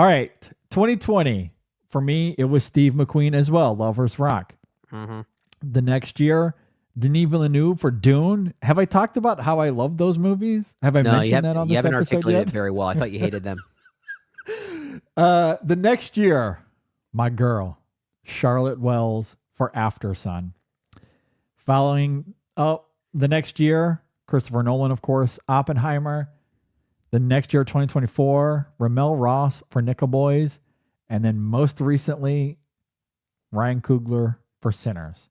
All right. 2020. For me, it was Steve McQueen as well. Lovers Rock. Mm-hmm. The next year, Denis Villeneuve for Dune. Have I talked about how I love those movies? Have I mentioned that on this you haven't episode articulated yet? it very well. I thought you hated them. The next year, my girl, Charlotte Wells for AFTERSUN. Following up the next year, Christopher Nolan, of course, Oppenheimer. The next year, 2024, Ramel Ross for Nickel Boys. And then most recently, Ryan Coogler for Sinners.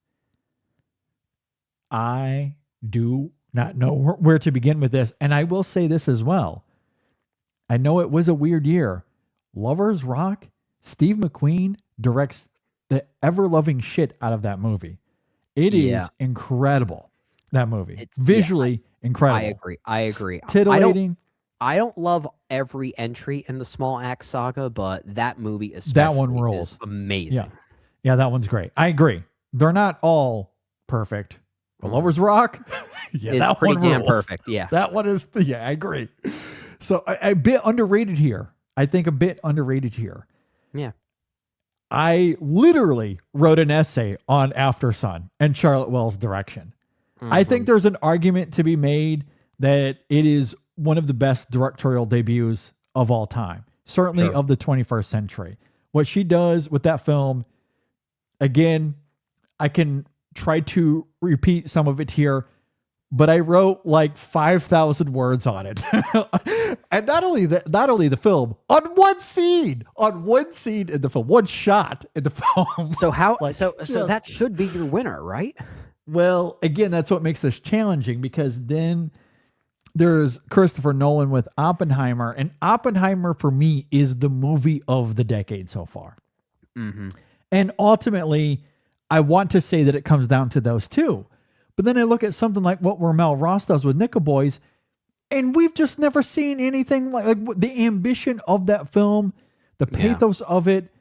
I do not know where to begin with this. And I will say this as well. I know it was a weird year. Lovers Rock, Steve McQueen directs the ever-loving shit out of that movie. It is incredible, that movie. It's visually incredible. I agree. Titillating. I don't love every entry in the Small Axe saga, but that movie especially that one rules. Is amazing. Yeah, that one's great. I agree. They're not all perfect. But Lovers Rock, is that pretty damn perfect. Yeah. That one is, I agree. So a bit underrated here. I think a bit underrated here. Yeah. I literally wrote an essay on AFTERSUN and Charlotte Wells' direction. Mm-hmm. I think there's an argument to be made that it is one of the best directorial debuts of all time, certainly of the 21st century. What she does with that film, again, I can try to repeat some of it here, but I wrote like 5,000 words on it. And not only the film, on one scene in the film, one shot in the film. So so that should be your winner, right? Well, again, that's what makes this challenging, because then there's Christopher Nolan with Oppenheimer, and Oppenheimer for me is the movie of the decade so far. Mm-hmm. And ultimately, I want to say that it comes down to those two. But then I look at something like what Ramel Ross does with Nickel Boys, and we've just never seen anything like the ambition of that film, the pathos of it.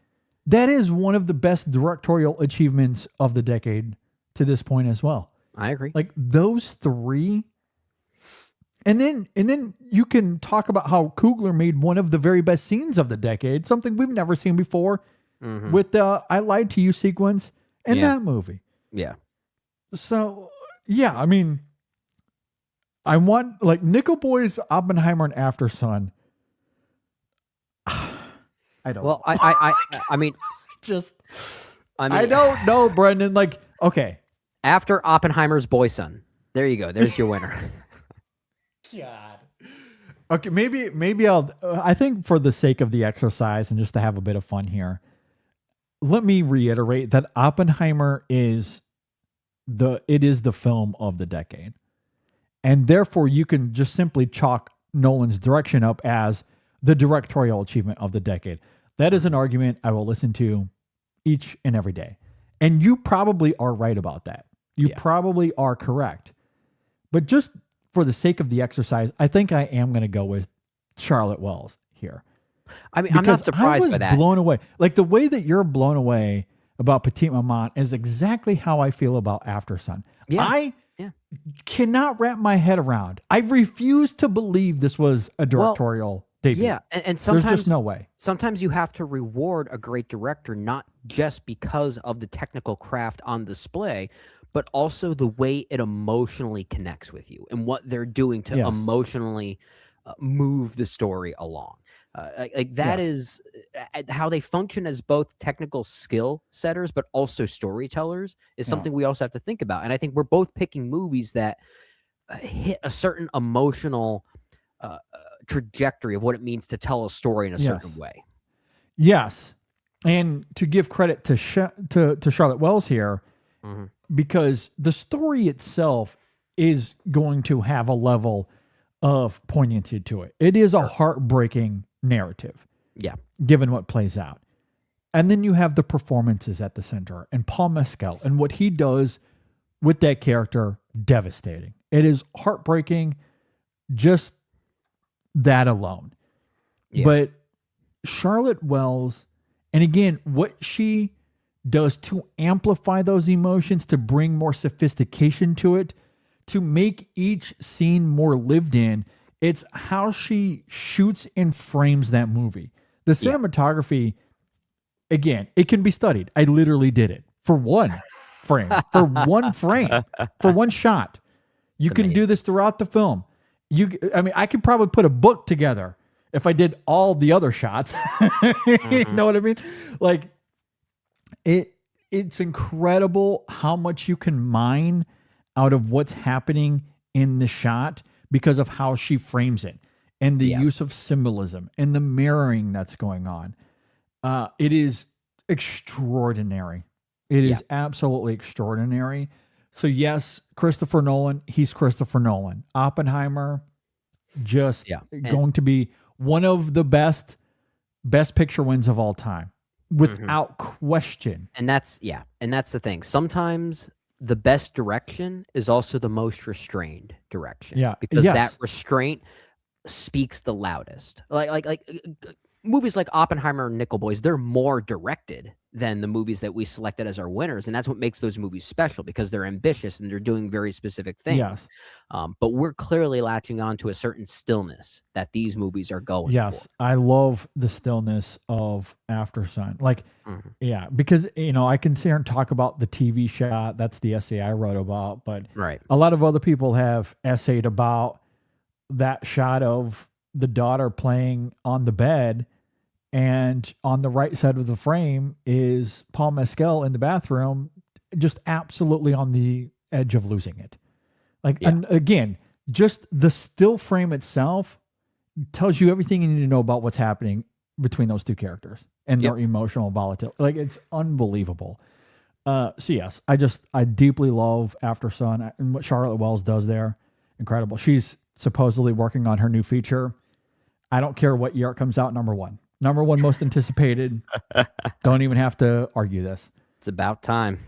That is one of the best directorial achievements of the decade to this point as well. I agree. Like those three. And then you can talk about how Coogler made one of the very best scenes of the decade, something we've never seen before, with the I Lied to You sequence in that movie. Yeah. So, yeah, I mean, I want like Nickel Boys, Oppenheimer, and AFTERSUN. I don't. Well, know. I mean, I don't know, Brendan. Like, okay, after Oppenheimer's Boy Son, there you go. There's your winner. God. Okay, maybe I'll. I think for the sake of the exercise and just to have a bit of fun here, let me reiterate that Oppenheimer is the film of the decade. And therefore you can just simply chalk Nolan's direction up as the directorial achievement of the decade. That is an argument I will listen to each and every day. And you probably are right about that. You probably are correct. But just for the sake of the exercise, I think I am going to go with Charlotte Wells here. I mean, I'm not surprised by that. Blown away. Like the way that you're blown away about Petite Maman is exactly how I feel about AFTERSUN. Yeah. I cannot wrap my head around. I refuse to believe this was a directorial debut. Yeah, and sometimes there's just no way. Sometimes you have to reward a great director not just because of the technical craft on display, but also the way it emotionally connects with you and what they're doing to emotionally move the story along. Like that is how they function as both technical skill setters, but also storytellers is something we also have to think about. And I think we're both picking movies that hit a certain emotional trajectory of what it means to tell a story in a certain way. Yes. And to give credit to Charlotte Wells here, because the story itself is going to have a level of poignancy to it. It is a heartbreaking narrative. Yeah. Given what plays out. And then you have the performances at the center and Paul Mescal and what he does with that character, devastating. It is heartbreaking, just that alone. Yeah. But Charlotte Wells, and again, what she does to amplify those emotions, to bring more sophistication to it, to make each scene more lived in, it's how she shoots and frames that movie. The cinematography, again, it can be studied. I literally did it for one frame, for one shot. You can do this throughout the film. I could probably put a book together if I did all the other shots. You know what I mean? Like it's incredible how much you can mine out of what's happening in the shot because of how she frames it and the use of symbolism and the mirroring that's going on. It is extraordinary. It is absolutely extraordinary. So yes, Christopher Nolan, he's Christopher Nolan. Oppenheimer, just going to be one of the best picture wins of all time, without question. And that's the thing. Sometimes the best direction is also the most restrained direction. Yeah, because that restraint speaks the loudest. Like movies like Oppenheimer and Nickel Boys, they're more directed than the movies that we selected as our winners. And that's what makes those movies special, because they're ambitious and they're doing very specific things. Yes. But we're clearly latching on to a certain stillness that these movies are going for. I love the stillness of AFTERSUN. Like, because, I can sit here and talk about the TV shot. That's the essay I wrote about. But a lot of other people have essayed about that shot of the daughter playing on the bed, and on the right side of the frame is Paul Mescal in the bathroom, just absolutely on the edge of losing it. And again, just the still frame itself tells you everything you need to know about what's happening between those two characters and their emotional volatility. Like, it's unbelievable. So yes, I deeply love AFTERSUN, and what Charlotte Wells does there. Incredible. She's supposedly working on her new feature. I don't care what year it comes out. Number one most anticipated. Don't even have to argue this. It's about time.